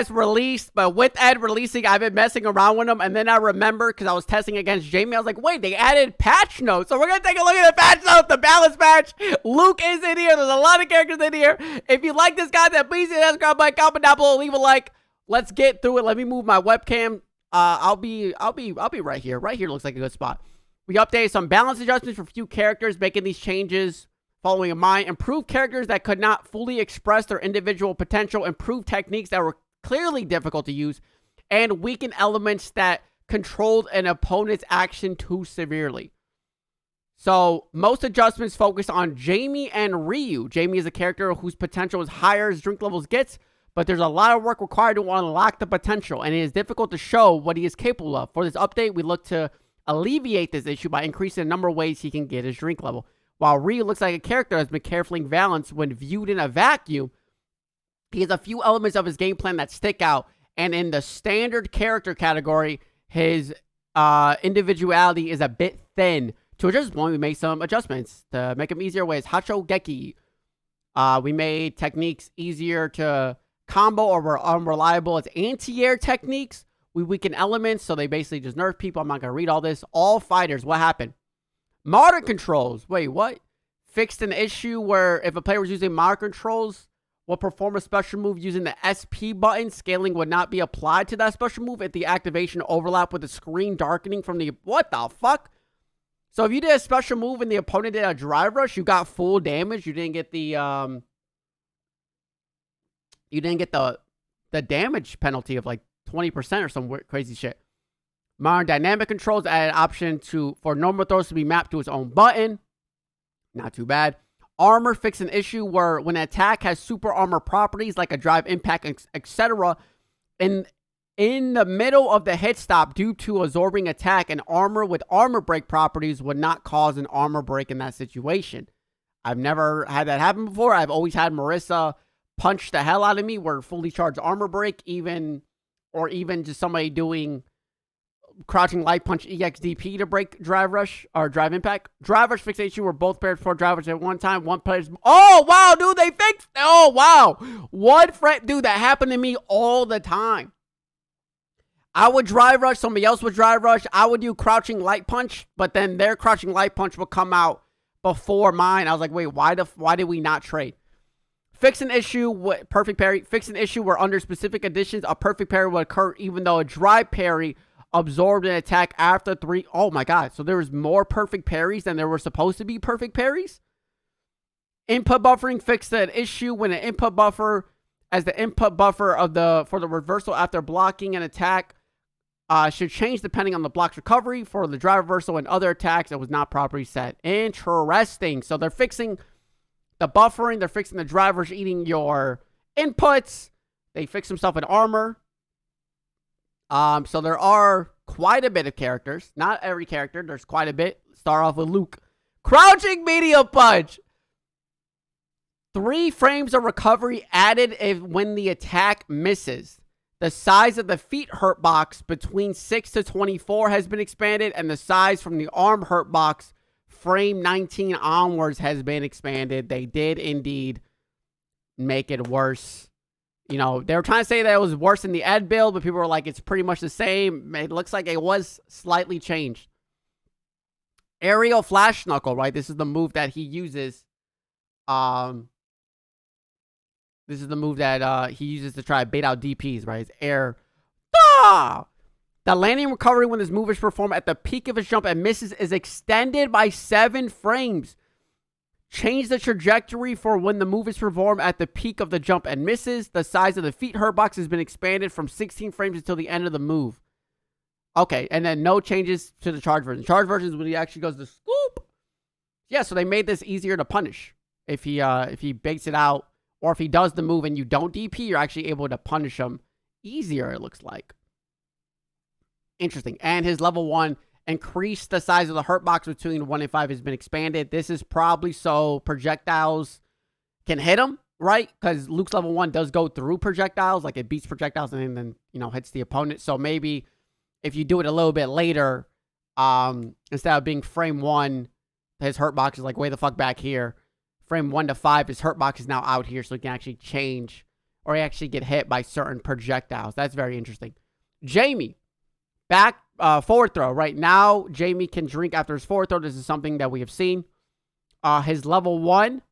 ass released, but with Ed releasing, I've been messing around with them, and then I remember, because I was testing against Jamie, I was like, wait, they added patch notes, so we're going to take a look at the patch notes, the balance patch. Luke is in here. There's a lot of characters in here. If you like this content, please hit that subscribe button, comment down below, leave a like. Let's get through it. Let me move my webcam. I'll be right here. Right here looks like a good spot. We updated some balance adjustments for a few characters, making these changes following in mind. Improve characters that could not fully express their individual potential. Improve techniques that were clearly difficult to use. And weaken elements that controlled an opponent's action too severely. So, most adjustments focus on Jamie and Ryu. Jamie is a character whose potential is higher as drink levels gets, but there's a lot of work required to unlock the potential, and it is difficult to show what he is capable of. For this update, we look to alleviate this issue by increasing the number of ways he can get his drink level. While Ryu looks like a character that has been carefully balanced when viewed in a vacuum, he has a few elements of his game plan that stick out, and in the standard character category, his individuality is a bit thin. To adjust this point, we made some adjustments to make him easier ways. Hacho Geki. We made techniques easier to combo or were unreliable as anti-air techniques. We weaken elements, so they basically just nerf people. I'm not going to read all this. All fighters, what happened? Modern controls. Wait, what? Fixed an issue where if a player was using modern controls, will perform a special move using the SP button. Scaling would not be applied to that special move if the activation overlap with the screen darkening from the... What the fuck? So if you did a special move and the opponent did a drive rush, you got full damage. You didn't get the... You didn't get the damage penalty of like 20% or some weird, crazy shit. Modern dynamic controls added an option for normal throws to be mapped to its own button. Not too bad. Armor fixed an issue where when an attack has super armor properties like a drive, impact, etc. In the middle of the hit stop due to absorbing attack, an armor with armor break properties would not cause an armor break in that situation. I've never had that happen before. I've always had Marissa punch the hell out of me where fully charged armor break, even just somebody doing crouching light punch EXDP to break drive rush or drive impact. Drive rush fixation were both paired for drive rush at one time. One player's... Oh, wow, dude, they fixed... Oh, wow. One friend... Dude, that happened to me all the time. I would drive rush. Somebody else would drive rush. I would do crouching light punch, but then their crouching light punch would come out before mine. I was like, wait, why did we not trade? Fix an issue, perfect parry. Fix an issue where under specific conditions, a perfect parry would occur even though a dry parry absorbed an attack after 3. Oh my god. So there was more perfect parries than there were supposed to be perfect parries? Input buffering fixed an issue when an input buffer as the input buffer for the reversal after blocking an attack should change depending on the block's recovery. For the drive reversal and other attacks, it was not properly set. Interesting. So they're fixing the buffering. They're fixing the drivers eating your inputs. They fix themselves in armor. So there are quite a bit of characters. Not every character. There's quite a bit. Start off with Luke. Crouching medium punch. 3 frames of recovery added when the attack misses. The size of the feet hurt box between 6 to 24 has been expanded, and the size from the arm hurt box frame 19 onwards has been expanded. They did indeed make it worse. You know, they were trying to say that it was worse in the Ed build, but people were like, it's pretty much the same. It looks like it was slightly changed. Aerial flash knuckle, right? This is the move that he uses. This is the move that he uses to try to bait out DPs, right? His air. Ah! The landing recovery when this move is performed at the peak of his jump and misses is extended by 7 frames. Change the trajectory for when the move is performed at the peak of the jump and misses. The size of the feet hurt box has been expanded from 16 frames until the end of the move. Okay, and then no changes to the charge version. Charge version is when he actually goes to scoop. Yeah, so they made this easier to punish. If he baits it out, or if he does the move and you don't DP, you're actually able to punish him easier, it looks like. Interesting. And his level 1 increased the size of the hurt box between 1 and 5 has been expanded. This is probably so projectiles can hit him, right? Because Luke's level 1 does go through projectiles. Like it beats projectiles and then, you know, hits the opponent. So maybe if you do it a little bit later, instead of being frame 1, his hurt box is like way the fuck back here. Frame 1 to 5, his hurt box is now out here. So he can actually change or actually get hit by certain projectiles. That's very interesting. Jamie, back forward throw. Right now, Jamie can drink after his forward throw. This is something that we have seen. His level 1,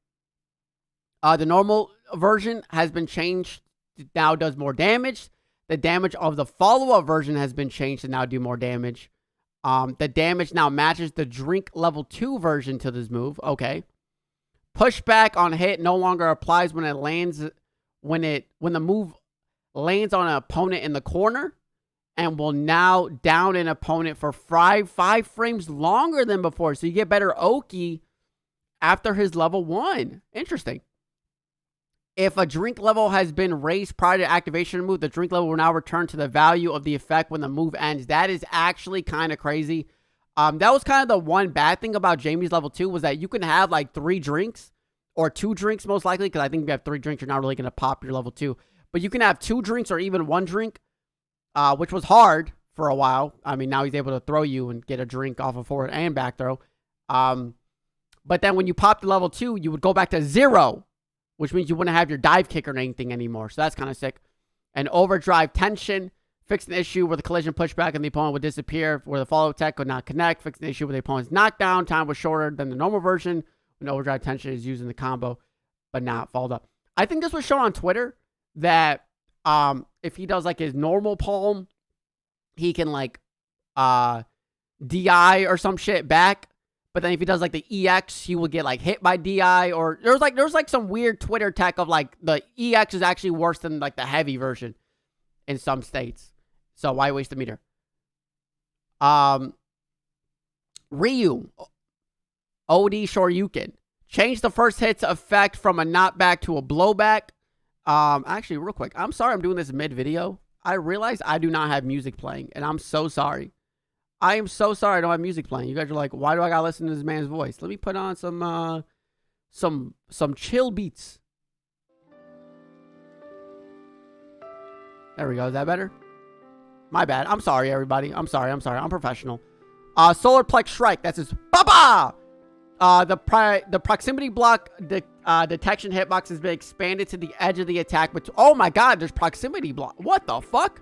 the normal version has been changed. It now does more damage. The damage of the follow-up version has been changed to now do more damage. The damage now matches the drink level 2 version to this move. Okay. Pushback on hit no longer applies when it lands, when the move lands on an opponent in the corner, and will now down an opponent for 5 frames longer than before. So you get better Oki after his level 1. Interesting. If a drink level has been raised prior to activation of the move, the drink level will now return to the value of the effect when the move ends. That is actually kind of crazy. That was kind of the one bad thing about Jamie's level 2 was that you can have like 3 drinks or 2 drinks most likely, because I think if you have 3 drinks, you're not really going to pop your level 2. But you can have 2 drinks or even 1 drink, which was hard for a while. I mean, now he's able to throw you and get a drink off of forward and back throw. But then when you pop the level 2, you would go back to 0. Which means you wouldn't have your dive kick or anything anymore. So that's kind of sick. And overdrive tension. Fix an issue where the collision pushback and the opponent would disappear, where the follow tech would not connect. Fix an issue where the opponent's knockdown time was shorter than the normal version when overdrive tension is used in the combo, but not followed up. I think this was shown on Twitter that if he does like his normal palm, he can like DI or some shit back. But then if he does like the EX, he will get like hit by DI, or there's like some weird Twitter tech of like the EX is actually worse than like the heavy version in some states. So why waste the meter? Ryu, OD Shoryuken. Change the first hit's effect from a knockback to a blowback. Actually, real quick, I'm sorry I'm doing this mid-video. I realize I do not have music playing, and I'm so sorry. I am so sorry I don't have music playing. You guys are like, why do I gotta listen to this man's voice? Let me put on some chill beats. There we go. Is that better? My bad. I'm sorry, everybody. I'm sorry. I'm professional. Solar Plex Strike. That's his Baba! The proximity block detection hitbox has been expanded to the edge of the attack. But oh my god, there's proximity block. What the fuck?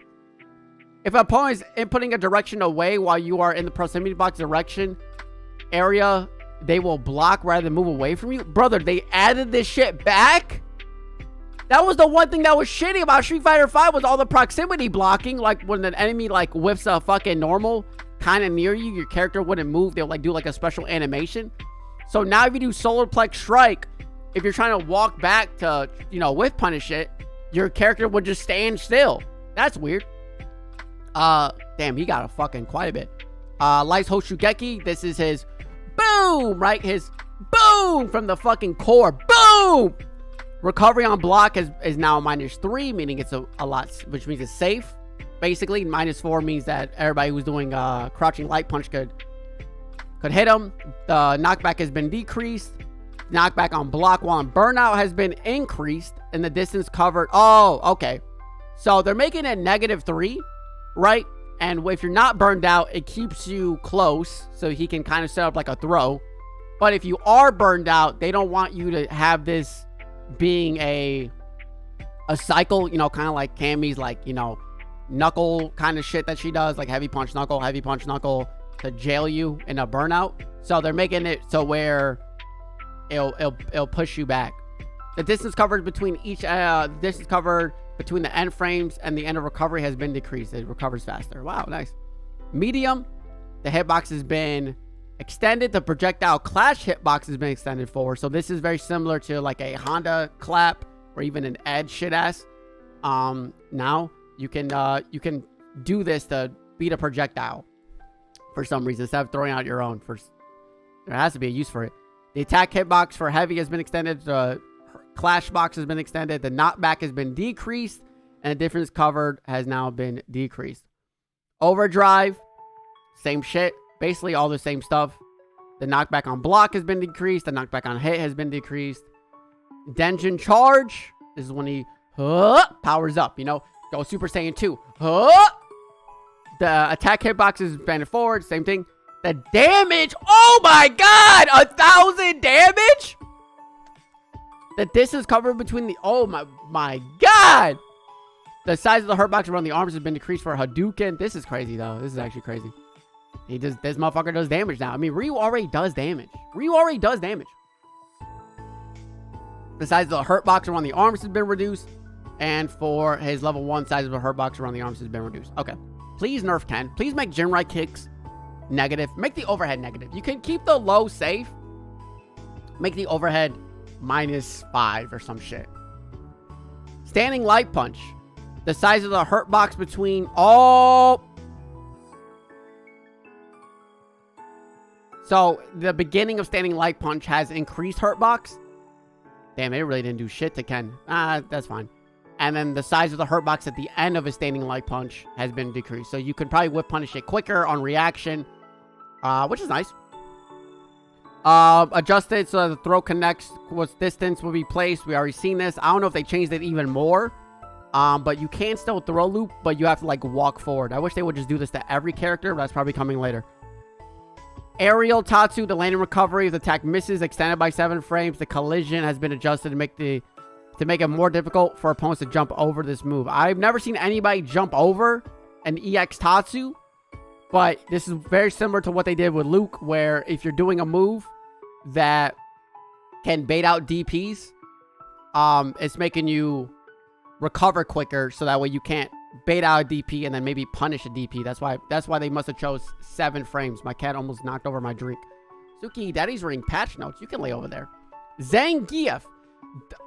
If an opponent is inputting a direction away while you are in the proximity block direction area, they will block rather than move away from you. Brother, they added this shit back? That was the one thing that was shitty about Street Fighter V was all the proximity blocking. Like when an enemy like whiffs a fucking normal kind of near you, your character wouldn't move. They'll like do like a special animation. So now if you do Solar Plex Strike, if you're trying to walk back to, you know, whiff punish it, your character would just stand still. That's weird. Damn, he got a fucking quite a bit. Lights Hoshugeki, this is his boom, right? His boom from the fucking core. Boom! Recovery on block is now -3, meaning it's a lot, which means it's safe. Basically, -4 means that everybody who's doing crouching light punch could hit him. The knockback has been decreased. Knockback on block while on burnout has been increased. And the distance covered. Oh, okay. So they're making it -3. Right? And if you're not burned out, it keeps you close, so he can kind of set up like a throw. But if you are burned out, they don't want you to have this being a cycle, you know, kind of like Cammy's, like, you know, knuckle kind of shit that she does, like heavy punch knuckle to jail you in a burnout. So they're making it so where it'll push you back. The distance covered between each between the end frames and the end of recovery has been decreased. It recovers faster. Wow, nice. Medium, the hitbox has been extended. The projectile clash hitbox has been extended forward. So this is very similar to like a Honda clap or even an Edge shit ass. Now you can do this to beat a projectile for some reason instead of throwing out your own. There has to be a use for it. The attack hitbox for heavy has been extended. Clash box has been extended. The knockback has been decreased, and the difference covered has now been decreased. Overdrive, same shit. Basically all the same stuff. The knockback on block has been decreased. The knockback on hit has been decreased. Denjin charge. This is when he powers up, you know. Go Super Saiyan 2. The attack hitbox is been forward. Same thing. The damage. Oh my god. 1,000 damage? The distance covered between the... Oh my... my god! The size of the hurt box around the arms has been decreased for Hadouken. This is crazy, though. This is actually crazy. This motherfucker does damage now. I mean, Ryu already does damage. The size of the hurt box around the arms has been reduced. And for his level 1, size of the hurt box around the arms has been reduced. Okay. Please nerf Ken. Please make Jinrai kicks negative. Make the overhead negative. You can keep the low safe. Make the overhead -5 or some shit. Standing light punch. The size of the hurt box between all... So, the beginning of standing light punch has increased hurt box. Damn, it really didn't do shit to Ken. That's fine. And then the size of the hurt box at the end of a standing light punch has been decreased. So you could probably whip punish it quicker on reaction, which is nice. Adjusted so the throw connects what distance will be placed. We already seen this. I don't know if they changed it even more. But you can still throw loop, but you have to like walk forward. I wish they would just do this to every character, but that's probably coming later. Aerial Tatsu, the landing recovery. If the attack misses, extended by 7 frames. The collision has been adjusted to make it more difficult for opponents to jump over this move. I've never seen anybody jump over an EX Tatsu, but this is very similar to what they did with Luke, where if you're doing a move that can bait out DPs, it's making you recover quicker, so that way you can't bait out a DP and then maybe punish a DP. That's why they must have chose 7 frames. My cat almost knocked over my drink. Suki, Daddy's reading patch notes. You can lay over there. Zangief.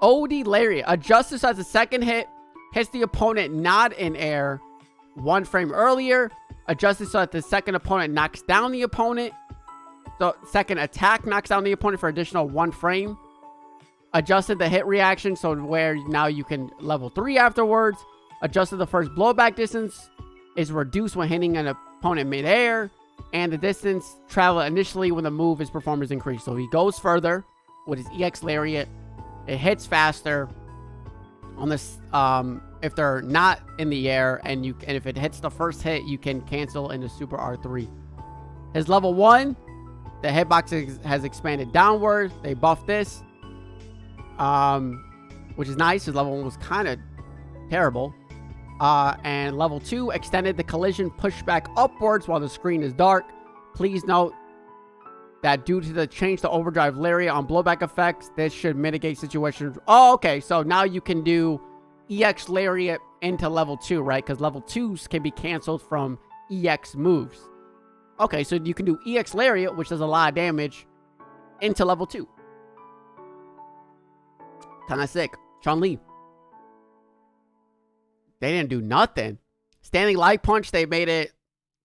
OD Lariat. Adjusted so as the second hit hits the opponent not in air 1 frame earlier. Adjusted so that the second opponent knocks down the opponent. So second attack knocks down the opponent for additional 1 frame. Adjusted the hit reaction so where now you can level 3 afterwards. Adjusted the first blowback distance is reduced when hitting an opponent mid-air. And the distance traveled initially when the move is performed is increased. So he goes further with his EX Lariat. It hits faster on this if they're not in the air, and if it hits the first hit, you can cancel into Super R3. His level 1, the hitbox has expanded downward. They buffed this, which is nice. His level 1 was kind of terrible. And level 2 extended the collision pushback upwards while the screen is dark. Please note that due to the change to overdrive Lariat on blowback effects, this should mitigate situations. Oh, okay. So now you can do EX Lariat into level 2, right? Because level 2s can be canceled from EX moves. Okay, so you can do EX Lariat, which does a lot of damage, into level 2. Kind of sick. Chun-Li. They didn't do nothing. Standing light punch, they made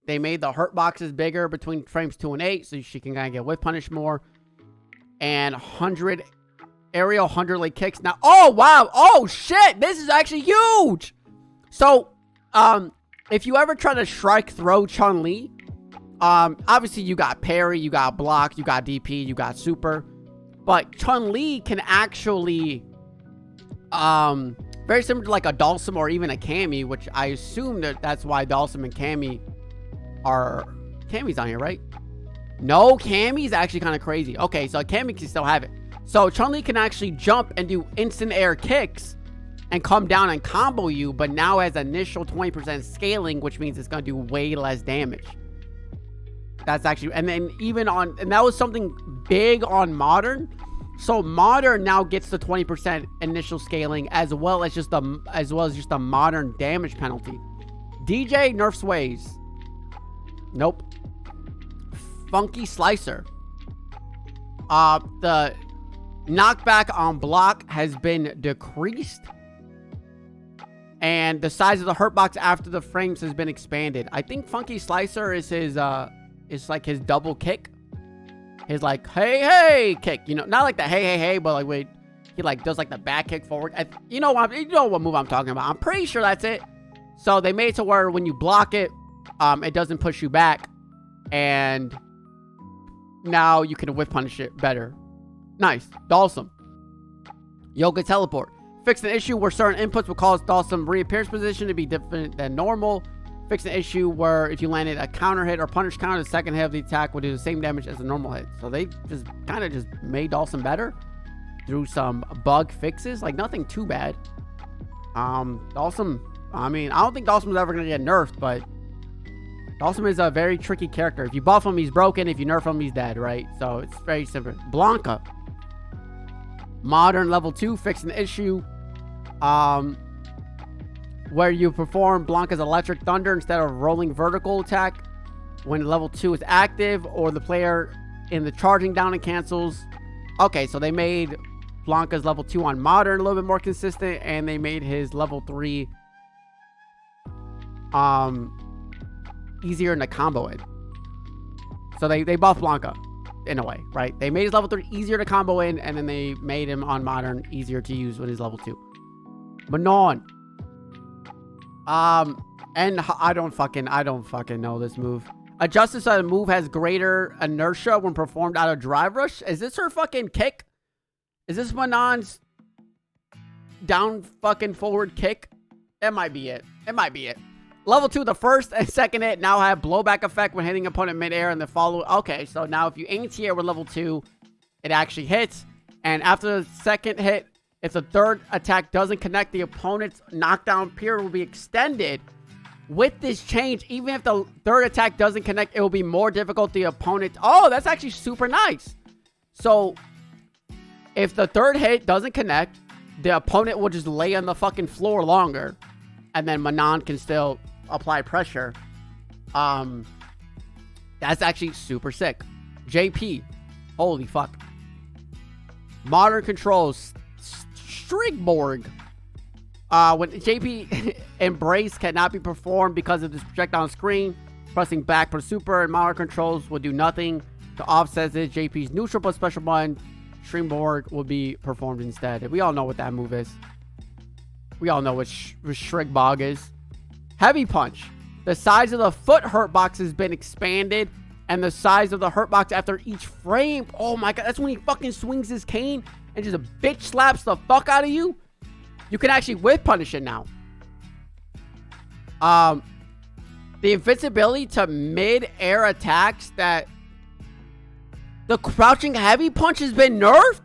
the hurt boxes bigger between frames 2 and 8, so she can kind of get whip punish more. And 100 aerial 100 leg kicks. Now, oh wow, oh shit, this is actually huge. So, if you ever try to strike throw Chun-Li, obviously you got parry, you got block, you got DP, you got super, but Chun-Li can actually, very similar to like a Dhalsim or even a Cammy, which I assume that's why Dhalsim and Cammy are... Cammy's on here, right? No, Cammy's actually kind of crazy. Okay, so Cammy can still have it. So Chun-Li can actually jump and do instant air kicks and come down and combo you, but now has initial 20% scaling, which means it's going to do way less damage. That's actually... And then even on... And that was something big on Modern. So Modern now gets the 20% initial scaling as well as just the Modern damage penalty. DJ nerfs ways. Nope. Funky Slicer. The knockback on block has been decreased. And the size of the hurt box after the frames has been expanded. I think Funky Slicer is his like his double kick. His like hey kick, you know, not like the hey, but like wait, he like does like the back kick forward. You know what move I'm talking about. I'm pretty sure that's it. So they made it to where when you block it, it doesn't push you back, and now you can whip punish it better. Nice. Dhalsim. Yoga Teleport. Fix an issue where certain inputs will cause Dhalsim reappearance position to be different than normal. Fix an issue where if you landed a counter hit or punish counter, the second hit of the attack will do the same damage as a normal hit. So they just kind of just made Dhalsim better through some bug fixes. Like nothing too bad. Dawson, I mean, I don't think Dawson's ever going to get nerfed, but Dawson is a very tricky character. If you buff him, he's broken. If you nerf him, he's dead, right? So it's very simple. Blanca. Modern level 2, fixing the issue. Where you perform Blanca's Electric Thunder instead of rolling vertical attack when level 2 is active, or the player in the charging down and cancels. Okay, so they made Blanca's level 2 on Modern a little bit more consistent, and they made his level 3 easier in the combo in. So they buffed Blanca in a way, right? They made his level 3 easier to combo in, and then they made him on Modern easier to use with his level 2. Manon. And I don't fucking know this move. Adjusted so the move has greater inertia when performed out of drive rush. Is this her fucking kick? Is this Manon's down fucking forward kick? It might be it. It might be it. Level 2, the first and second hit now have blowback effect when hitting opponent midair, and the follow. Okay, so now if you anti-air with level 2, it actually hits. And after the second hit, if the third attack doesn't connect, the opponent's knockdown period will be extended. With this change, even if the third attack doesn't connect, it will be more difficult the opponent. Oh, that's actually super nice. So if the third hit doesn't connect, the opponent will just lay on the fucking floor longer, and then Manon can still apply pressure. That's actually super sick. JP, holy fuck. Modern controls. Strigborg. When JP Embrace cannot be performed because of this projectile on screen, pressing back for super and modern controls will do nothing to offset this. JP's neutral plus special button, Strigborg, will be performed instead. We all know what that move is. We all know what Strigborg is. Heavy punch. The size of the foot hurt box has been expanded, and the size of the hurt box after each frame. Oh my god, that's when he fucking swings his cane and just a bitch slaps the fuck out of you. You can actually whip punish it now. The invincibility to mid-air attacks that the crouching heavy punch has been nerfed.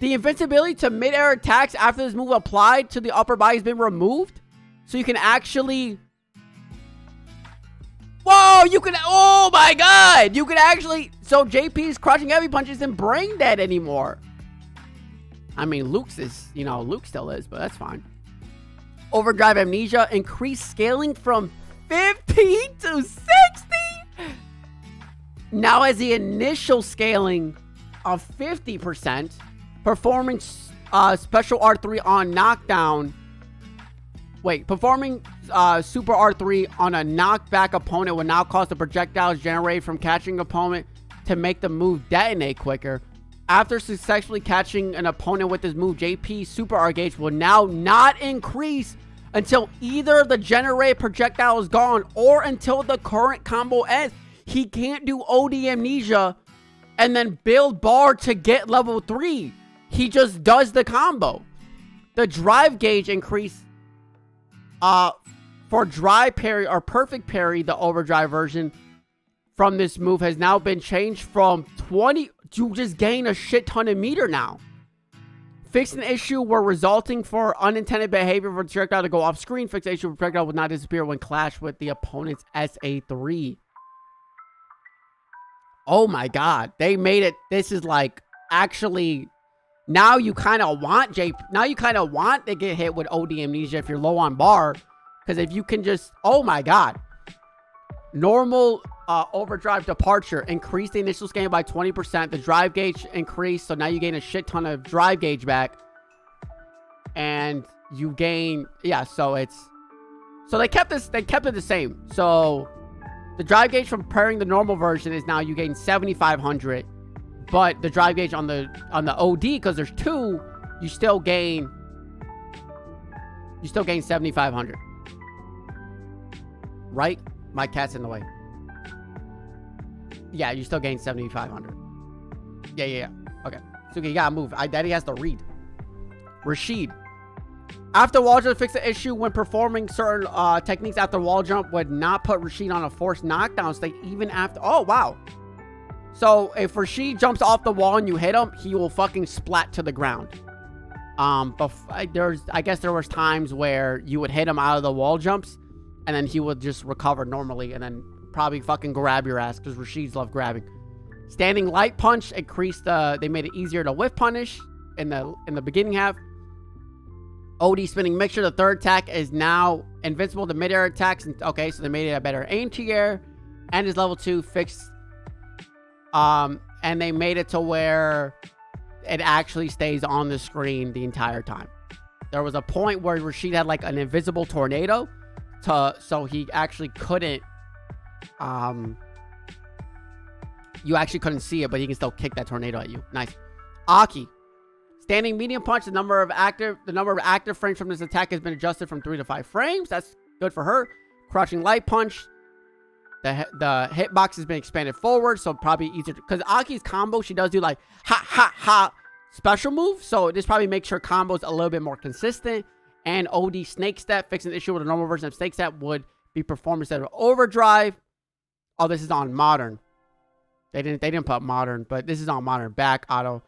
The invincibility to mid-air attacks after this move applied to the upper body has been removed. So you can actually... Whoa, you can... Oh my god! You can actually... So JP's crouching heavy punch isn't brain dead anymore. I mean, Luke's is, you know, Luke still is, but that's fine. Overdrive Amnesia, increased scaling from 50 to 60. Now has the initial scaling of 50%. Performing special R3 on knockdown. Wait, performing super R3 on a knockback opponent will now cause the projectiles generated from catching opponent to make the move detonate quicker. After successfully catching an opponent with this move, JP's Super R gauge will now not increase until either the generated projectile is gone or until the current combo ends. He can't do OD Amnesia and then build bar to get level 3. He just does the combo. The drive gauge increase for dry parry or perfect parry, the overdrive version from this move has now been changed from 20... You just gain a shit ton of meter now. Fix an issue where resulting for unintended behavior for the projectile to go off screen. Fix the issue where projectile will not disappear when clashed with the opponent's SA3. Oh my god. They made it. This is like actually... Now you kind of want Now you kind of want to get hit with OD Amnesia if you're low on bar. Because if you can just... Oh my god. Normal... overdrive departure, increase the initial scaling by 20%. The drive gauge increased, so now you gain a shit ton of drive gauge back. And you gain, yeah, so it's, so they kept it the same. So the drive gauge from pairing the normal version is now you gain 7,500, but the drive gauge on the OD, because there's two, you still gain 7,500. Right? My cat's in the way. Yeah, you still gain 7,500. Yeah. Okay. So you gotta move. Daddy has to read. Rashid. After wall jump, fix the issue when performing certain techniques after wall jump would not put Rashid on a forced knockdown state even after... Oh, wow. So if Rashid jumps off the wall and you hit him, he will fucking splat to the ground. But I guess there was times where you would hit him out of the wall jumps, and then he would just recover normally, and then probably fucking grab your ass, because Rashids love grabbing. Standing light punch increased they made it easier to whiff punish in the beginning half. OD spinning mixture, the third attack is now invincible to mid-air attacks. Okay, so they made it a better anti-air, and his level 2 fixed. And they made it to where it actually stays on the screen the entire time. There was a point where Rashid had like an invisible tornado, so he actually couldn't. You actually couldn't see it, but he can still kick that tornado at you. Nice. Aki. Standing medium punch, the number of active frames from this attack has been adjusted from 3 to 5 frames. That's good for her. Crouching light punch. The hitbox has been expanded forward, so probably easier. Because Aki's combo, she does do like ha ha ha special move. So this probably makes her combos a little bit more consistent. And OD snake step, fixing the issue with a normal version of snake step, would be performed instead of overdrive. Oh, this is on modern. They didn't put modern, but this is on modern. Back auto.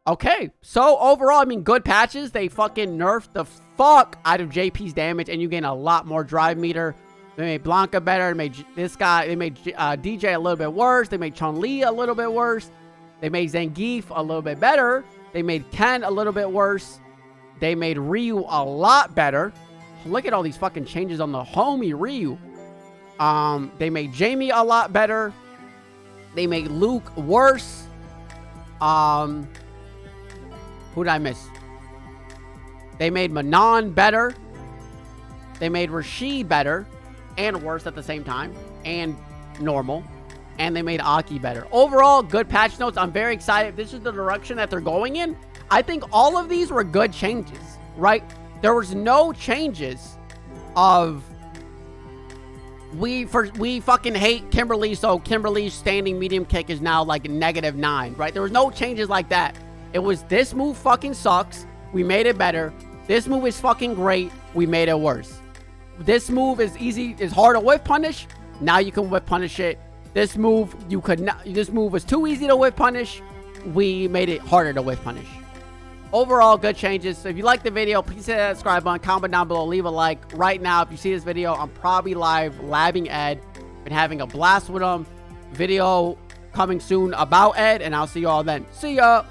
Okay, so overall, I mean, good patches. They fucking nerfed the fuck out of JP's damage, and you gain a lot more drive meter. They made Blanca better. They made they made DJ a little bit worse. They made Chun-Li a little bit worse. They made Zangief a little bit better. They made Ken a little bit worse. They made Ryu a lot better. Look at all these fucking changes on the homie Ryu. They made Jamie a lot better. They made Luke worse. Who did I miss? They made Manon better. They made Rashid better and worse at the same time, and normal. And they made Aki better. Overall, good patch notes. I'm very excited. This is the direction that they're going in. I think all of these were good changes, right? There was no changes of we fucking hate Kimberly, so Kimberly's standing medium kick is now like -9, right? There was no changes like that. It was, this move fucking sucks, we made it better. This move is fucking great, we made it worse. This move is hard to whiff punish, now you can whiff punish it. This move, this move was too easy to whiff punish, we made it harder to whiff punish. Overall, good changes. So if you like the video, please hit that subscribe button, comment down below, leave a like. Right now, if you see this video, I'm probably live labbing Ed and having a blast with him. Video coming soon about Ed, and I'll see you all then. See ya!